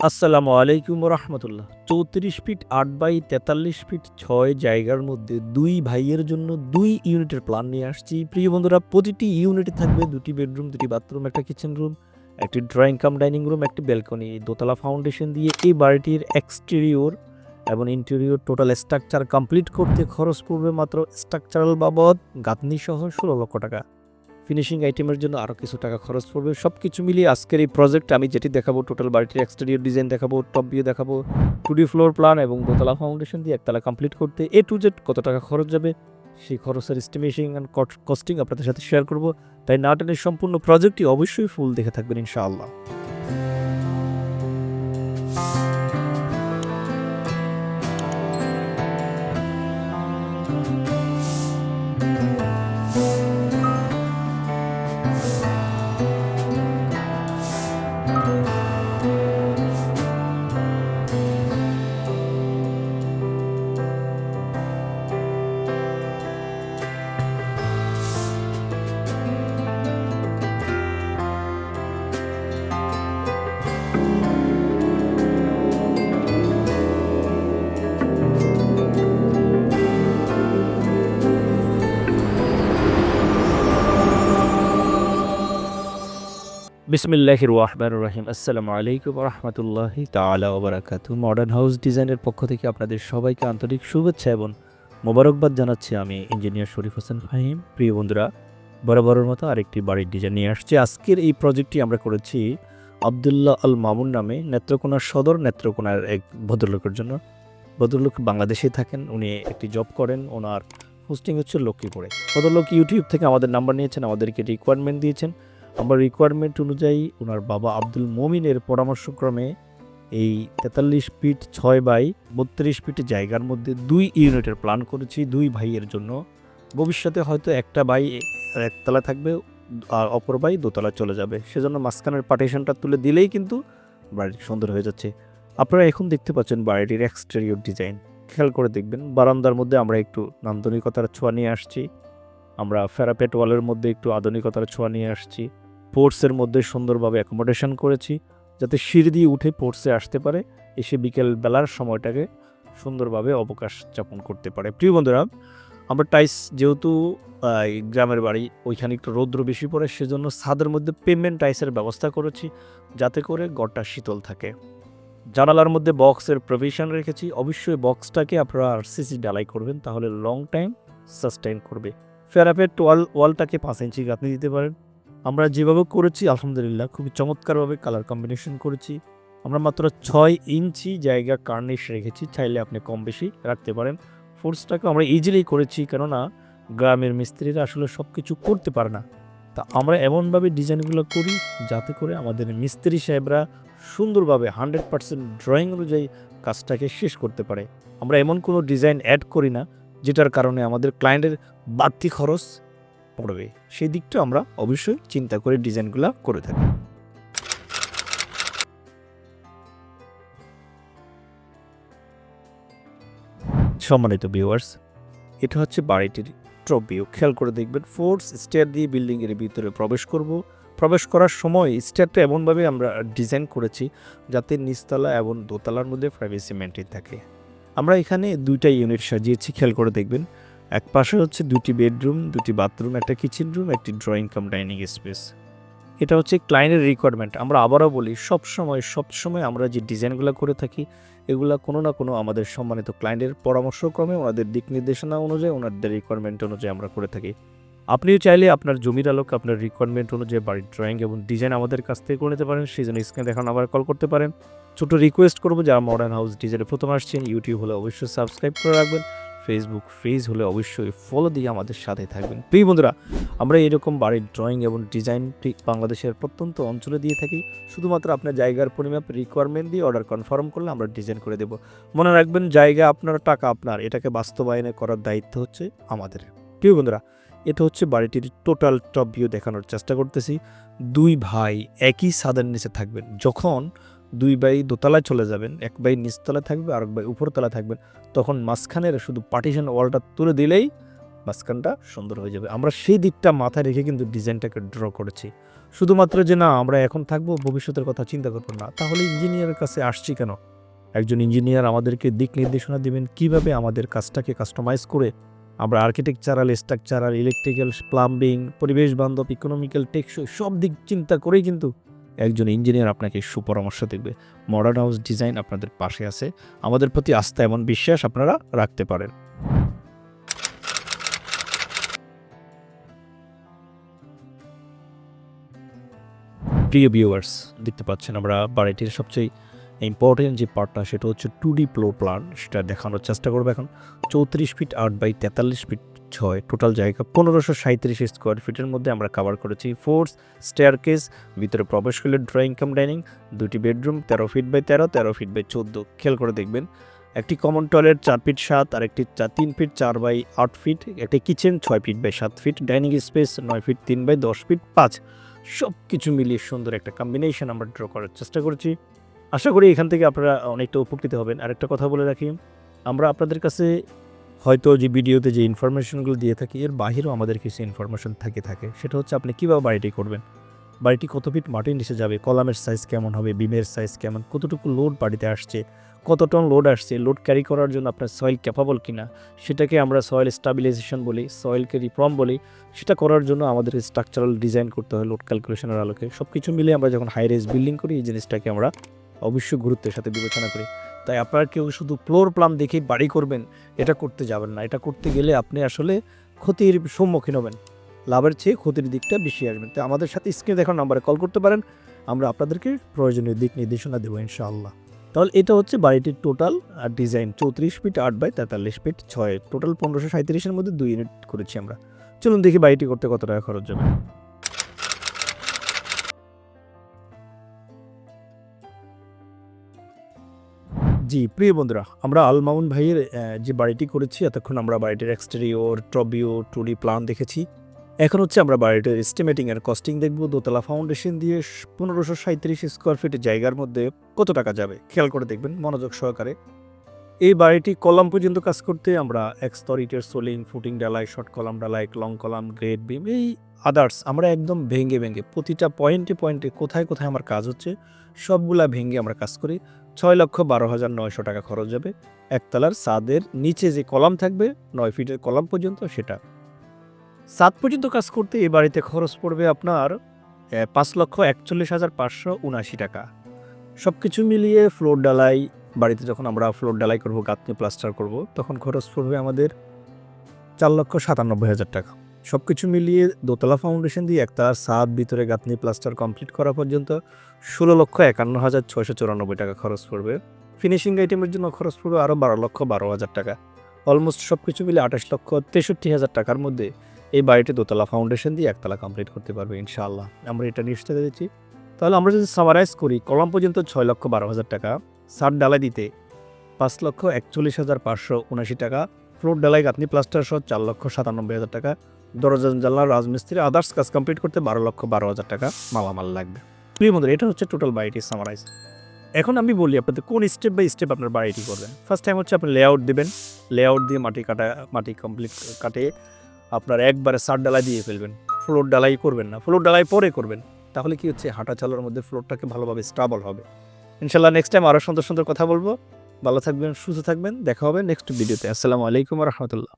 আসসালামু আলাইকুম রহমতুল্লাহ। ৩৪ fit ৮ by ৪৩ fit ৬ জায়গার মধ্যে দুই ভাইয়ের জন্য ২ ইউনিটের প্ল্যান নিয়ে আসছি। প্রিয় বন্ধুরা, প্রতিটি ইউনিটে থাকবে ২টি বেডরুম, ২টি বাথরুম, একটা কিচেন রুম, একটি ড্রয়িং কাম ডাইনিং রুম, একটি ব্যালকনি। দোতলা ফাউন্ডেশন দিয়ে এই বাড়িটির এক্সটেরিয়র এবং ইন্টেরিয়র টোটাল স্ট্রাকচার কমপ্লিট করতে খরচ পড়বে মাত্র স্ট্রাকচারাল বাবদ গাঁথনি সহ ১৬ লক্ষ টাকা। ফিনিশিং আইটেমের জন্য আরও কিছু টাকা খরচ পড়বে। সব কিছু মিলিয়ে আজকের এই প্রজেক্ট আমি যেটি দেখাবো, টোটাল বাড়িটির এক্সটেরিয়র ডিজাইন দেখাবো, টপ ভিউ দেখাবো, 2D ফ্লোর প্ল্যান এবং দোতলা ফাউন্ডেশন দিয়ে একতলা কমপ্লিট করতে A to Z কত টাকা খরচ যাবে সেই খরচের এস্টিমেশন অ্যান্ড কস্টিং আপনাদের সাথে শেয়ার করব। তাই না টেনে সম্পূর্ণ প্রজেক্টটি অবশ্যই ফুল দেখে থাকবেন ইনশাআল্লাহ। বিসমিল্লাহির রহমানির রহিম। আসসালামু আলাইকুম রহমতুল্লাহি তাআলা ওয়া বারাকাতুহু। মডার্ন হাউস ডিজাইনের পক্ষ থেকে আপনাদের সবাইকে আন্তরিক শুভেচ্ছা এবং মোবারকবাদ জানাচ্ছি। আমি ইঞ্জিনিয়ার শরীফ হোসেন ফাহিম। প্রিয় বন্ধুরা, বরাবরের মতো আরেকটি বাড়ির ডিজাইন নিয়ে আসছি। আজকের এই প্রজেক্টটি আমরা করেছি আবদুল্লাহ আল মামুন নামে নেত্রকোনা সদর নেত্রকোনার এক ভদ্রলোকের জন্য। ভদ্রলোক বাংলাদেশে থাকেন, উনি একটি জব করেন, ওনার পোস্টিং হচ্ছে লক্ষ্মীপুরে। ভদ্রলোক ইউটিউব থেকে আমাদের নাম্বার নিয়েছেন, আমাদেরকে রিকোয়ারমেন্ট দিয়েছেন। আমরা রিকোয়ারমেন্ট অনুযায়ী ওনার বাবা আব্দুল মমিনের পরামর্শক্রমে এই ৪৩ ফিট ৬ বাই ৩২ ফিট জায়গার মধ্যে ২ ইউনিটের প্ল্যান করেছি ২ ভাইয়ের জন্য। ভবিষ্যতে হয়তো একটা বাই একতলা থাকবে আর অপর বাই দোতলা চলে যাবে, সেজন্য মাঝখানের পার্টিশনটা তুলে দিলেই কিন্তু বাড়িটি সুন্দর হয়ে যাচ্ছে। আপনারা এখন দেখতে পাচ্ছেন বাড়িটির এক্সটেরিয়র ডিজাইন, খেয়াল করে দেখবেন। বারান্দার মধ্যে আমরা একটু নান্দনিকতার ছোঁয়া নিয়ে আসছি, আমরা ফেরাপেট ওয়ালের মধ্যে একটু আধুনিকতার ছোঁয়া নিয়ে আসছি। পোর্টসের মধ্যে সুন্দরভাবে অ্যাকোমোডেশন করেছি যাতে সিঁড়ি দিয়ে উঠে পোর্টসে আসতে পারে, এসে বিকেল বেলার সময়টাকে সুন্দরভাবে অবকাশ যাপন করতে পারে। প্রিয় বন্ধুরা, আমরা টাইস যেহেতু গ্রামের বাড়ি, ওইখানে একটু রৌদ্র বেশি পড়ে, সেজন্য ছাদের মধ্যে পেমেন্ট টাইসের ব্যবস্থা করেছি যাতে করে ঘরটা শীতল থাকে। জানালার মধ্যে বক্সের প্রভিশন রেখেছি। অবশ্যই বক্সটাকে আপনারা আরসিসি ডালাই করবেন, তাহলে লং টাইম সাস্টেইন করবে। ফেরাপেট ওয়ালটাকে 5 ইঞ্চি গাঁথনি দিতে পারেন। আমরা যেভাবে করেছি আলহামদুলিল্লাহ খুবই চমৎকারভাবে কালার কম্বিনেশন করেছি। আমরা মাত্র 6 ইঞ্চি জায়গা কার্নিশ রেখেছি, চাইলে আপনি কম বেশি রাখতে পারেন। ফোর্সটাকে আমরা ইজিলি করেছি, কেননা গ্রামের মিস্ত্রিরা আসলে সব কিছু করতে পারে না। তা আমরা এমনভাবে ডিজাইনগুলো করি যাতে করে আমাদের মিস্ত্রি সাহেবরা সুন্দরভাবে 100% ড্রয়িং অনুযায়ী কাজটাকে শেষ করতে পারে। আমরা এমন কোনো ডিজাইন অ্যাড করি না যেটার কারণে আমাদের ক্লায়েন্টের বাড়তি খরচ পড়বে, সেই দিকটা আমরা অবশ্যই চিন্তা করে ডিজাইনগুলো করে থাকি। সম্মানিত ভিউয়ার্স, এটা হচ্ছে বাড়িটির টপ ভিউ। খেয়াল করে দেখবেন, ফোর্স স্টেয়ার দিয়ে বিল্ডিংয়ের ভিতরে প্রবেশ করার সময় স্টেয়ারটা এমনভাবে আমরা ডিজাইন করেছি যাতে নিচতলা এবং দোতলার মধ্যে প্রাইভেসি মেনটেন থাকে। আমরা এখানে 2টা ইউনিট সাজিয়েছি, খেয়াল করে দেখবেন। এক পাশে হচ্ছে 2টি বেডরুম, 2টি বাথরুম, একটা কিচেন রুম, একটি ড্রয়িং কাম ডাইনিং স্পেস। এটা হচ্ছে ক্লায়েন্টের রিকোয়ারমেন্ট। আমরা আবারও বলি, সবসময় আমরা যে ডিজাইনগুলো করে থাকি এগুলা কোনো না কোনো আমাদের সম্মানিত ক্লায়েন্টের পরামর্শক্রমে, ওনাদের দিক নির্দেশনা অনুযায়ী, ওনাদের রিকোয়ারমেন্ট অনুযায়ী আমরা করে থাকি। আপনিও চাইলে আপনার জমির আলোক আপনার রিকোয়ারমেন্ট অনুযায়ী বাড়ির ড্রয়িং এবং ডিজাইন আমাদের কাছ থেকে করে নিতে পারেন। সেই জন্য স্ক্রিনে দেখানো আবার কল করতে পারেন। ছোট রিকোয়েস্ট করবো, যারা মডার্ন হাউস ডিজাইনে প্রথম আসছেন, ইউটিউব হলে অবশ্যই সাবস্ক্রাইব করে রাখবেন, ফেসবুক পেজ হলে অবশ্যই ফলো দিয়ে আমাদের সাথে থাকবেন। প্রিয় বন্ধুরা, আমরা এরকম বাড়ির ড্রয়িং এবং ডিজাইন বাংলাদেশের প্রত্যন্ত অঞ্চলে দিয়ে থাকি। শুধুমাত্র আপনার জায়গার পরিমাপ রিকোয়ারমেন্ট দিয়ে অর্ডার কনফার্ম করলে আমরা ডিজাইন করে দেব। মনে রাখবেন, জায়গা আপনার, টাকা আপনার, এটাকে বাস্তবায়নে করার দায়িত্ব হচ্ছে আমাদের। প্রিয় বন্ধুরা, এটা হচ্ছে বাড়িটির টোটাল টপ ভিউ দেখানোর চেষ্টা করতেছি। 2 ভাই একই ছাদের নিচে থাকবেন। যখন 2 ভাই দোতলায় চলে যাবেন, এক ভাই নিচতলায় থাকবে আর এক ভাই উপরতলায় থাকবেন, তখন মাঝখানের শুধু পার্টিশন ওয়ালটা তুলে দিলেই মাঝখানটা সুন্দর হয়ে যাবে। আমরা সেই দিকটা মাথায় রেখে কিন্তু ডিজাইনটাকে ড্র করেছি। শুধুমাত্র যে না আমরা এখন থাকবো ভবিষ্যতের কথা চিন্তা করবো না, তাহলে ইঞ্জিনিয়ারের কাছে আসছি কেন? একজন ইঞ্জিনিয়ার আমাদেরকে দিক নির্দেশনা দিবেন কিভাবে আমাদের কাজটাকে কাস্টমাইজ করে আমরা আর্কিটেকচারাল, স্ট্রাকচারাল, ইলেকট্রিক্যাল, প্লাম্বিং, পরিবেশ বান্ধব, ইকোনমিক্যাল, টেকসই সব দিক চিন্তা করেই কিন্তু একজন ইঞ্জিনিয়ার আপনাকে সুপরামর্শ দেবে। মডার্ন হাউস ডিজাইন আপনাদের পাশে আছে। আমাদের প্রতি আস্থা এবং বিশ্বাস আপনারা রাখতে পারেন। প্রিয় ভিউয়ার্স, দেখতে পাচ্ছেন আমরা বাড়িটির সবচেয়ে ইম্পর্টেন্ট যে পার্টটা সেটা হচ্ছে 2D ফ্লোর প্ল্যান, সেটা দেখানোর চেষ্টা করবো এখন। 34 ফিট 8 বাই 43 ফিট 6 টোটাল জায়গা 1537 স্কোয়ার ফিটের মধ্যে আমরা কভার করেছি। ফোর্স স্টেয়ারকেস, ভিতরে প্রবেশ করলে ড্রয়িং কাম ডাইনিং, 2টি bedroom 13 feet by 13, 13 feet by 14। খেয়াল করে দেখবেন, একটি কমন টয়লেট 4 ফিট 7, আর একটি 3 ফিট 4 বাই 8 ফিট, একটি kitchen 6 feet by 7 feet, dining space 9 feet 3 by 10 feet 5। সব কিছু মিলিয়ে সুন্দর একটা কম্বিনেশন আমরা ড্র করার চেষ্টা করেছি। আশা করি এখান থেকে আপনারা অনেকটা উপকৃত হবেন। আরেকটা কথা বলে রাখি, আমরা আপনাদের কাছে হয়তো যে ভিডিওতে যে ইনফরমেশনগুলো দিয়ে থাকি এর বাহিরেও আমাদের কিছু ইনফরমেশন থাকে। সেটা হচ্ছে আপনি কীভাবে বাড়িটি করবেন, বাড়িটি কত ফিট মাটির নিচে যাবে, কলামের সাইজ কেমন হবে, বিমের সাইজ কেমন, কতটুকু লোড বাড়িতে আসছে, কত টন লোড আসছে, লোড ক্যারি করার জন্য আপনার সয়েল ক্যাপাবল কিনা, সেটাকে আমরা সয়েল স্টাবিলাইজেশন বলি, সয়েলকে রিফর্ম বলি। সেটা করার জন্য আমাদের স্ট্রাকচারাল ডিজাইন করতে হয় লোড ক্যালকুলেশনের আলোকে। সব কিছু মিলে আমরা যখন হাই রেজ বিল্ডিং করি এই জিনিসটাকে আমরা অবশ্যই গুরুত্বের সাথে বিবেচনা করি। তাই আপনার কেউ শুধু ফ্লোর প্ল্যান দেখেই বাড়ি করবেন এটা করতে যাবেন না। এটা করতে গেলে আপনি আসলে ক্ষতির সম্মুখীন হবেন, লাভের চেয়ে ক্ষতির দিকটা বেশি আসবেন। তো আমাদের সাথে স্ক্রিনে দেখার নাম্বারে কল করতে পারেন, আমরা আপনাদেরকে প্রয়োজনীয় দিক নির্দেশনা দেবো ইনশাআল্লাহ। তাহলে এটা হচ্ছে বাড়িটির total design 34 feet 8 by 43 feet 6, total 1537-এর মধ্যে 2 ইউনিট করেছি আমরা। চলুন দেখি বাড়িটি করতে কত টাকা খরচ যাবে। জি প্রিয় বন্ধুরা, আমরা আল মামুন ভাইয়ের যে বাড়িটি করেছি এতক্ষণ আমরা বাড়িটির এক্সটেরিয়র, ট্রবিও, 2D প্ল্যান দেখেছি। এখন হচ্ছে আমরা বাড়িটির এস্টিমেটিং এর কস্টিং দেখব। দোতলা ফাউন্ডেশন দিয়ে 1537 স্কোয়ার ফিট জায়গার মধ্যে কত টাকা যাবে খেয়াল করে দেখবেন মনোযোগ সহকারে। এই বাড়িটি কলাম পর্যন্ত কাজ করতে আমরা এক স্তর ইটের সোলিং, ফুটিং ডালাই, শর্ট কলাম ডালাই, লং কলাম, গ্রেড বিম, এই আদার্স আমরা একদম ভেঙে প্রতিটা পয়েন্টে কোথায় আমার কাজ হচ্ছে সবগুলা ভেঙে আমরা কাজ করি। 6,12,900 টাকা খরচ যাবে। একতলার ছাদের নিচে যে কলাম থাকবে 9 ফিটের কলাম পর্যন্ত, সেটা ছাদ পর্যন্ত কাজ করতে এই বাড়িতে খরচ পড়বে আপনার 5,41,579 টাকা। সব কিছু মিলিয়ে ফ্লোর ডালাই, বাড়িতে যখন আমরা ফ্লোর ডালাই করব, গাঁথনি প্লাস্টার করব, তখন খরচ পড়বে আমাদের 4,97,000 টাকা। সব কিছু মিলিয়ে দোতলা ফাউন্ডেশন দিয়ে একতলার ছাদ, ভিতরে গাঁথনি প্লাস্টার কমপ্লিট করা পর্যন্ত 16,51,694 টাকা খরচ পড়বে। ফিনিশিং আইটেমের জন্য খরচ পড়বে আরও 12,12,000 টাকা। অলমোস্ট সব কিছু মিলে 28,63,000 টাকার মধ্যে এই বাড়িটি দোতলা ফাউন্ডেশন দিয়ে একতলা কমপ্লিট করতে পারবে ইনশাআল্লাহ, আমরা এটা নিশ্চিত দিচ্ছি। তাহলে আমরা যদি সামারাইজ করি, কলাম পর্যন্ত 6,12,000 টাকা, ছাদ ডালাই দিতে 5,41,579 টাকা, ফ্লোর ডালাই গাঁথনি প্লাস্টার সহ 4,97,000 টাকা, দরজা জানলা রাজমিস্ত্রি আদার্স কাজ কমপ্লিট করতে 12,12,000 টাকা মালামাল লাগবে। প্রিয় বন্ধুরা, এটা হচ্ছে টোটাল বাড়িটির সামারাইজ। এখন আমি বলি আপনাদের কোন স্টেপ বাই স্টেপ আপনার বাড়িটি করবেন। ফার্স্ট টাইম হচ্ছে আপনি লেআউট দেবেন, লেআউট দিয়ে মাটি কমপ্লিট কাটে আপনার একবারে ছাদ ডালাই দিয়ে ফেলবেন। ফ্লোর ডালাই করবেন না, ফ্লোর ডালাই পরে করবেন। তাহলে কি হচ্ছে, হাঁটা চলার মধ্যে ফ্লোরটাকে ভালোভাবে স্টেবল হবে। ইনশাল্লাহ নেক্সট টাইম আরও সুন্দর কথা বলবো। ভালো থাকবেন, সুস্থ থাকবেন, দেখা হবে নেক্সট ভিডিওতে। আসসালামু আলাইকুম ওয়া রাহমাতুল্লাহ।